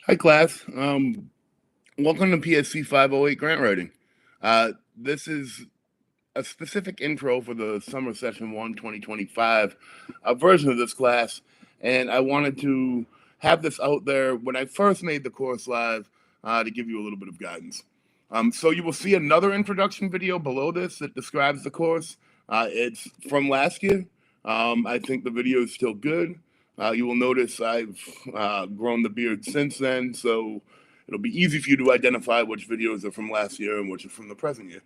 Hi, class. Welcome to PSC 508 grant writing. This is a specific intro for the summer session 1 2025 version of this class, and I wanted to have this out there when I first made the course live to give you a little bit of guidance. So you will see another introduction video below this that describes the course. It's from last year. I think the video is still good. You will notice I've grown the beard since then, so it'll be easy for you to identify which videos are from last year and which are from the present year.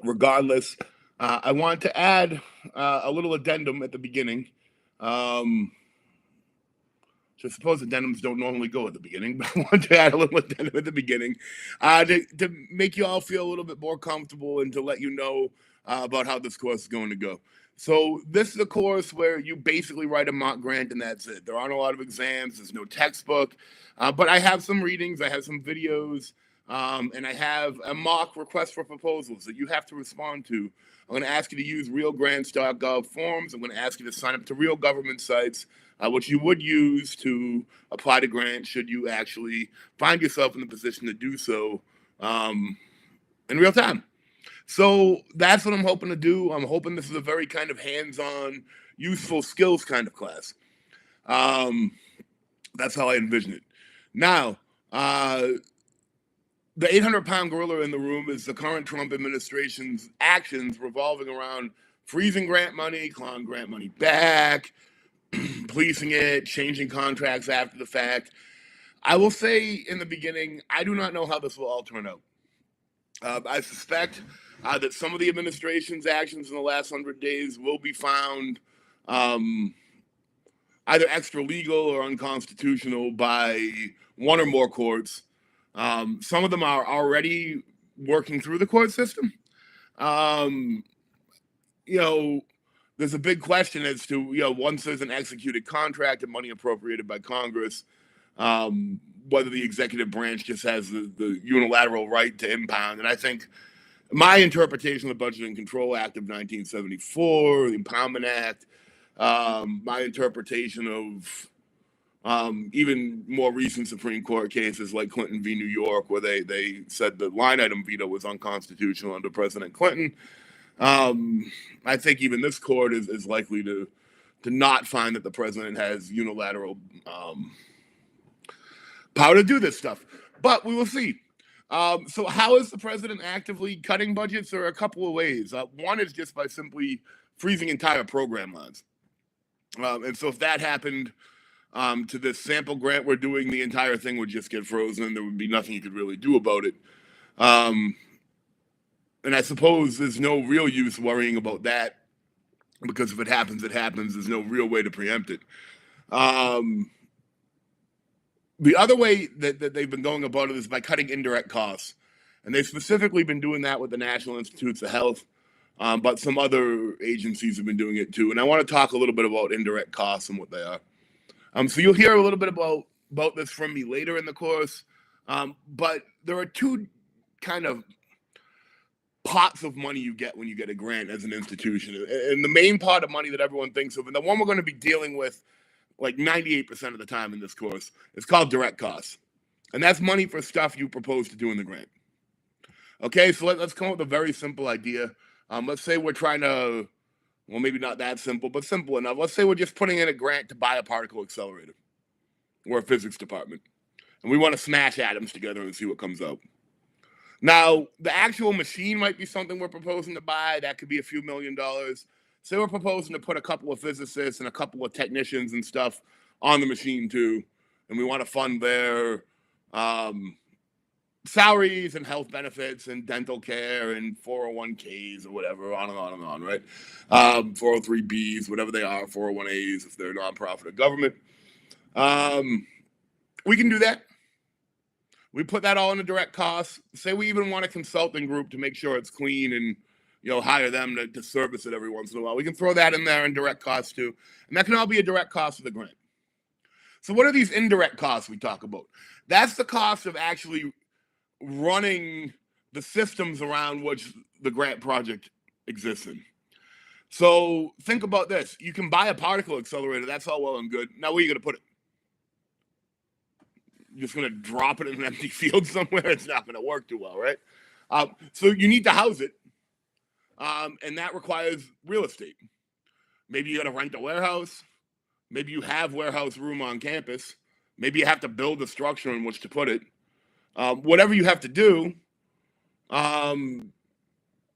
Regardless, I wanted to add a little addendum at the beginning. So I suppose addendums don't normally go at the beginning, but I wanted to add a little addendum at the beginning to make you all feel a little bit more comfortable and to let you know about how this course is going to go. So this is a course where you basically write a mock grant and that's it. There aren't a lot of exams. There's no textbook, but I have some readings. I have some videos, and I have a mock request for proposals that you have to respond to. I'm going to ask you to use realgrants.gov forms. I'm going to ask you to sign up to real government sites, which you would use to apply to grants should you actually find yourself in the position to do so in real time. So that's what I'm hoping to do. I'm hoping this is a very kind of hands-on, useful skills kind of class. That's how I envision it. Now, the 800-pound gorilla in the room is the current Trump administration's actions revolving around freezing grant money, clawing grant money back, policing it, changing contracts after the fact. I will say in the beginning, I do not know how this will all turn out. I suspect that some of the administration's actions in the last 100 days will be found either extra legal or unconstitutional by one or more courts. Some of them are already working through the court system. There's a big question as to, once there's an executed contract and money appropriated by Congress, whether the executive branch just has the unilateral right to impound. And I think my interpretation of the Budget and Control Act of 1974, the Impoundment Act, my interpretation of even more recent Supreme Court cases like Clinton v. New York, where they said the line item veto was unconstitutional under President Clinton. I think even this court is likely to not find that the president has unilateral power to do this stuff. But we will see. So how is the president actively cutting budgets? There are a couple of ways. One is just by simply freezing entire program lines. And so if that happened to this sample grant we're doing, the entire thing would just get frozen. There would be nothing you could really do about it. And I suppose there's no real use worrying about that, because if it happens, it happens. There's no real way to preempt it. The other way that they've been going about it is by cutting indirect costs. And they've specifically been doing that with the National Institutes of Health, but some other agencies have been doing it too. And I want to talk a little bit about indirect costs and what they are. So you'll hear a little bit about this from me later in the course. But there are two kind of pots of money you get when you get a grant as an institution. And the main pot of money that everyone thinks of, and the one we're going to be dealing with like 98% of the time in this course, is called direct costs. And that's money for stuff you propose to do in the grant. Okay, so let's come up with a very simple idea. Let's say we're trying to, well, maybe not that simple, but simple enough. Let's say we're just putting in a grant to buy a particle accelerator or a physics department. And we want to smash atoms together and see what comes out. Now, the actual machine might be something we're proposing to buy. That could be a few $1 million. Say we're proposing to put a couple of physicists and a couple of technicians and stuff on the machine too, and we want to fund their salaries and health benefits and dental care and 401ks or whatever, on and on and on, right? 403bs, whatever they are, 401as if they're nonprofit or government. We can do that. We put that all in the direct costs. Say we even want a consulting group to make sure it's clean and hire them to service it every once in a while. We can throw that in there in direct costs too. And that can all be a direct cost of the grant. So what are these indirect costs we talk about? That's the cost of actually running the systems around which the grant project exists in. So think about this. You can buy a particle accelerator. That's all well and good. Now where are you going to put it? You're just going to drop it in an empty field somewhere. It's not going to work too well, right? So you need to house it, and that requires real estate. Maybe you got to rent a warehouse. Maybe you have warehouse room on campus. Maybe you have to build a structure in which to put it. Whatever you have to do,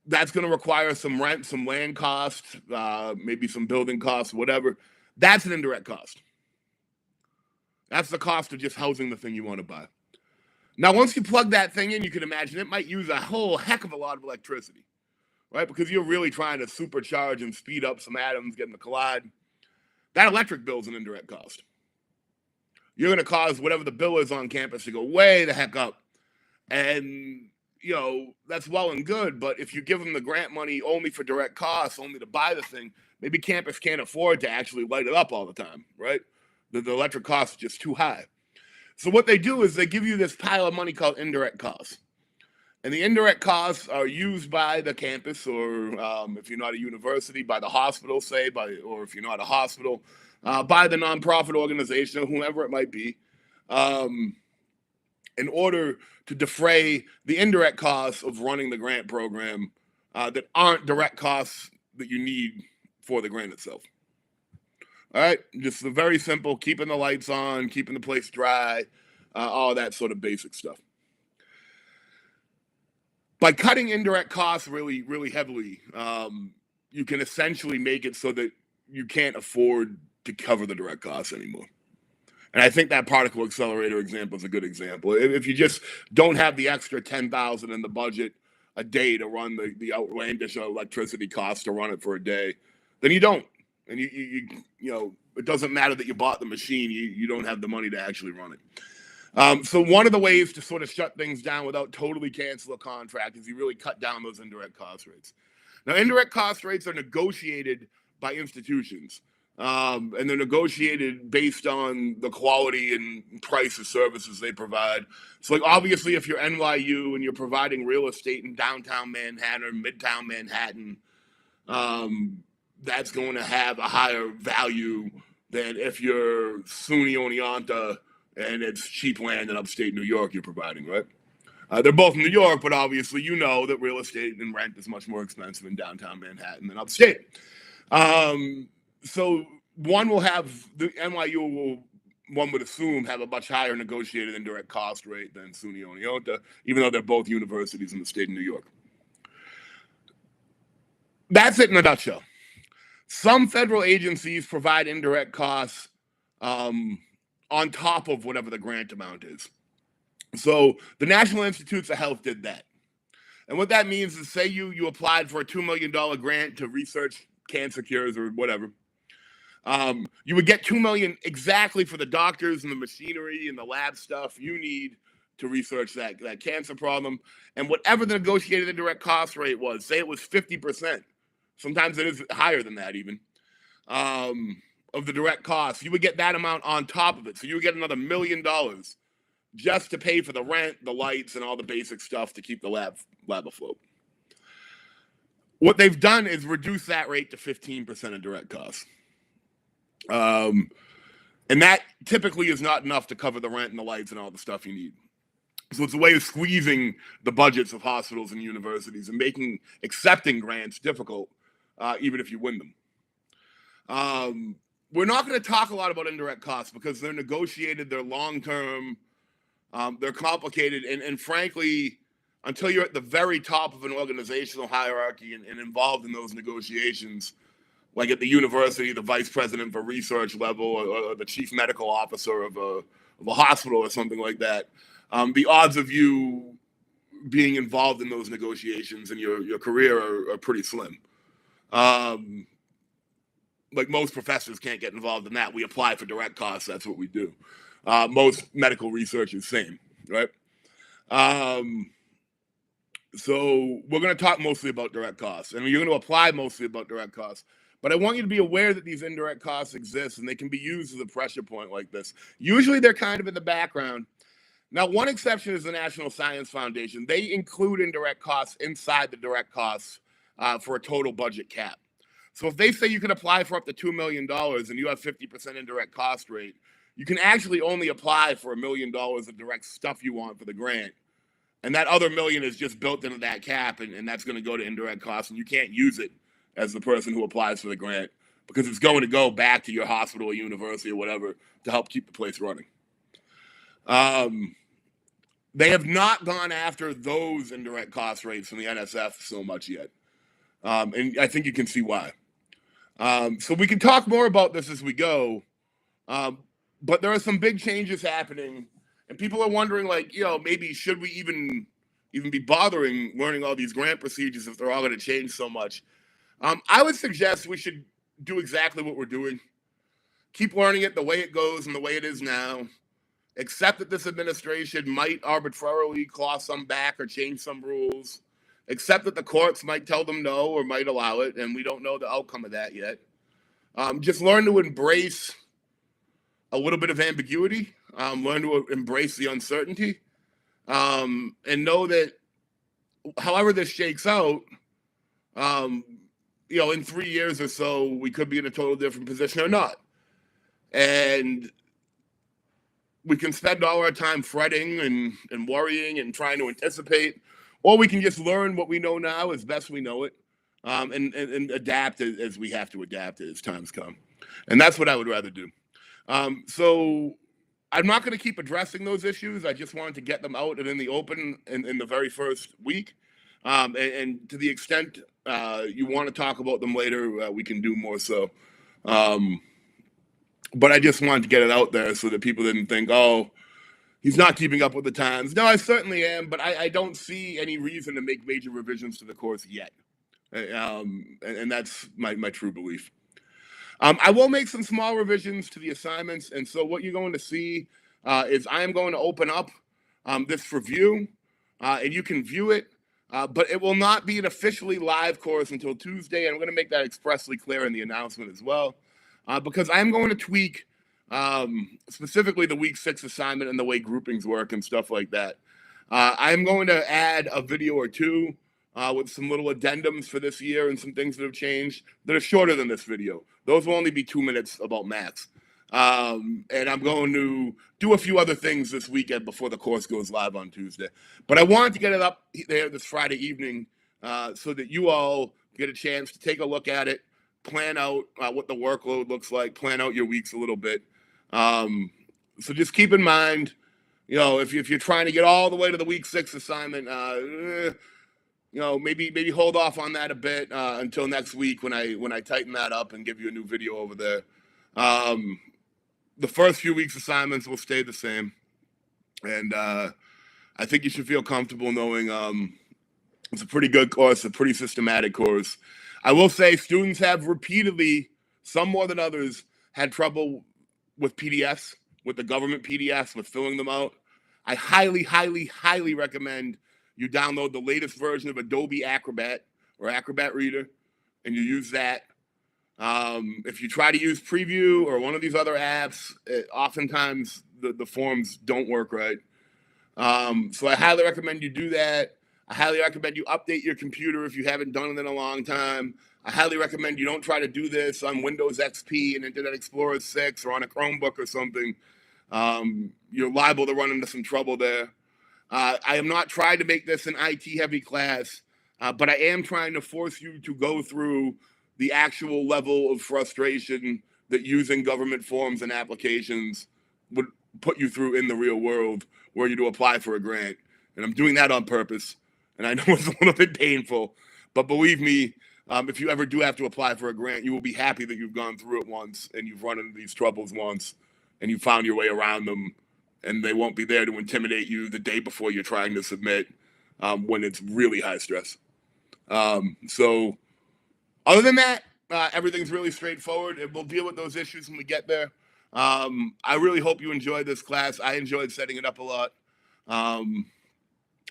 that's going to require some rent, some land costs, maybe some building costs, whatever. That's an indirect cost. That's the cost of just housing the thing you want to buy. Now, once you plug that thing in, you can imagine it might use a whole heck of a lot of electricity, right? Because you're really trying to supercharge and speed up some atoms, get them to collide. That electric bill is an indirect cost. You're going to cause whatever the bill is on campus to go way the heck up. And, that's well and good. But if you give them the grant money only for direct costs, only to buy the thing, maybe campus can't afford to actually light it up all the time, right? The electric cost is just too high. So what they do is they give you this pile of money called indirect costs. And the indirect costs are used by the campus, or if you're not a university, by the hospital, say, or if you're not a hospital, by the nonprofit organization, or whomever it might be, in order to defray the indirect costs of running the grant program that aren't direct costs that you need for the grant itself. All right, just very simple, keeping the lights on, keeping the place dry, all that sort of basic stuff. By cutting indirect costs really, really heavily, you can essentially make it so that you can't afford to cover the direct costs anymore. And I think that particle accelerator example is a good example. If you just don't have the extra $10,000 in the budget a day to run the outlandish electricity costs to run it for a day, then you don't. And it doesn't matter that you bought the machine. You don't have the money to actually run it. So one of the ways to sort of shut things down without totally cancel a contract is you really cut down those indirect cost rates. Now, indirect cost rates are negotiated by institutions, and they're negotiated based on the quality and price of services they provide. So, obviously, if you're NYU and you're providing real estate in downtown Manhattan or midtown Manhattan, that's going to have a higher value than if you're SUNY Oneonta and it's cheap land in upstate New York you're providing, right? They're both in New York, but obviously that real estate and rent is much more expensive in downtown Manhattan than upstate. So one will have, the NYU one would assume, have a much higher negotiated indirect cost rate than SUNY Oneonta, even though they're both universities in the state of New York. That's it in a nutshell. Some federal agencies provide indirect costs on top of whatever the grant amount is. So the National Institutes of Health did that. And what that means is, say you applied for a $2 million grant to research cancer cures or whatever. You would get $2 million exactly for the doctors and the machinery and the lab stuff you need to research that cancer problem. And whatever the negotiated indirect cost rate was, say it was 50%. Sometimes it is higher than that even, of the direct costs. You would get that amount on top of it. So you would get another $1 million just to pay for the rent, the lights, and all the basic stuff to keep the lab afloat. What they've done is reduce that rate to 15% of direct costs. And that typically is not enough to cover the rent and the lights and all the stuff you need. So it's a way of squeezing the budgets of hospitals and universities and making accepting grants difficult, even if you win them. We're not going to talk a lot about indirect costs because they're negotiated, they're long-term, they're complicated, and frankly, until you're at the very top of an organizational hierarchy and involved in those negotiations, like at the university, the vice president for research level, or the chief medical officer of a hospital or something like that, the odds of you being involved in those negotiations and your career are pretty slim. Like most professors can't get involved in that. We apply for direct costs. That's what we do. Most medical research is same, right? So we're going to talk mostly about direct costs, and you're going to apply mostly about direct costs. But I want you to be aware that these indirect costs exist, and they can be used as a pressure point like this. Usually they're kind of in the background. Now, one exception is the National Science Foundation. They include indirect costs inside the direct costs for a total budget cap. So if they say you can apply for up to $2 million and you have 50% indirect cost rate, you can actually only apply for $1 million of direct stuff you want for the grant. And that other $1 million is just built into that cap, and that's going to go to indirect costs, and you can't use it as the person who applies for the grant because it's going to go back to your hospital or university or whatever to help keep the place running. They have not gone after those indirect cost rates from the NSF so much yet. And I think you can see why. So we can talk more about this as we go. But there are some big changes happening, and people are wondering, like, maybe should we even be bothering learning all these grant procedures if they're all going to change so much? I would suggest we should do exactly what we're doing. Keep learning it the way it goes and the way it is now. Accept that this administration might arbitrarily claw some back or change some rules. Accept that the courts might tell them no or might allow it, and we don't know the outcome of that yet. Just learn to embrace a little bit of ambiguity, learn to embrace the uncertainty, and know that however this shakes out, in 3 years or so, we could be in a total different position or not. And we can spend all our time fretting and worrying and trying to anticipate, or we can just learn what we know now as best we know it, and adapt as we have to adapt as times come. And that's what I would rather do. So I'm not going to keep addressing those issues. I just wanted to get them out and in the open in the very first week. And to the extent you want to talk about them later, we can do more so. But I just wanted to get it out there so that people didn't think, oh, he's not keeping up with the times. No, I certainly am, but I don't see any reason to make major revisions to the course yet. And that's my true belief. I will make some small revisions to the assignments. And so what you're going to see is I am going to open up this for view, and you can view it. But it will not be an officially live course until Tuesday. And I'm going to make that expressly clear in the announcement as well. Because I'm going to tweak specifically the week 6 assignment and the way groupings work and stuff like that. I'm going to add a video or two with some little addendums for this year and some things that have changed that are shorter than this video. Those will only be 2 minutes about max. And I'm going to do a few other things this weekend before the course goes live on Tuesday. But I wanted to get it up there this Friday evening so that you all get a chance to take a look at it, plan out what the workload looks like, plan out your weeks a little bit. So just keep in mind, if you're trying to get all the way to the week 6 assignment, maybe hold off on that a bit until next week when I tighten that up and give you a new video over there. The first few weeks assignments will stay the same, and I think you should feel comfortable knowing it's a pretty good course, a pretty systematic course. I will say students have repeatedly, some more than others, had trouble with PDFs, with the government PDFs, with filling them out. I highly, highly, highly recommend you download the latest version of Adobe Acrobat or Acrobat Reader, and you use that. If you try to use Preview or one of these other apps, oftentimes the forms don't work right. So I highly recommend you do that. I highly recommend you update your computer if you haven't done it in a long time. I highly recommend you don't try to do this on Windows XP and Internet Explorer 6 or on a Chromebook or something. You're liable to run into some trouble there. I am not trying to make this an IT-heavy class, but I am trying to force you to go through the actual level of frustration that using government forms and applications would put you through in the real world were you to apply for a grant. And I'm doing that on purpose. And I know it's a little bit painful, but believe me, if you ever do have to apply for a grant, you will be happy that you've gone through it once and you've run into these troubles once and you found your way around them, and they won't be there to intimidate you the day before you're trying to submit when it's really high stress. So other than that, everything's really straightforward, and we'll deal with those issues when we get there. I really hope you enjoyed this class. I enjoyed setting it up a lot.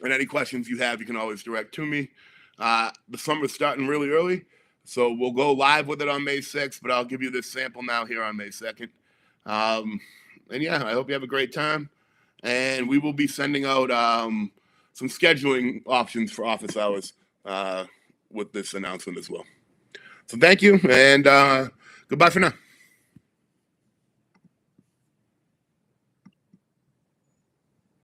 And any questions you have, you can always direct to me. The summer's starting really early, so we'll go live with it on May 6th, but I'll give you this sample now here on May 2nd. And yeah, I hope you have a great time. And we will be sending out some scheduling options for office hours with this announcement as well. So thank you, and goodbye for now.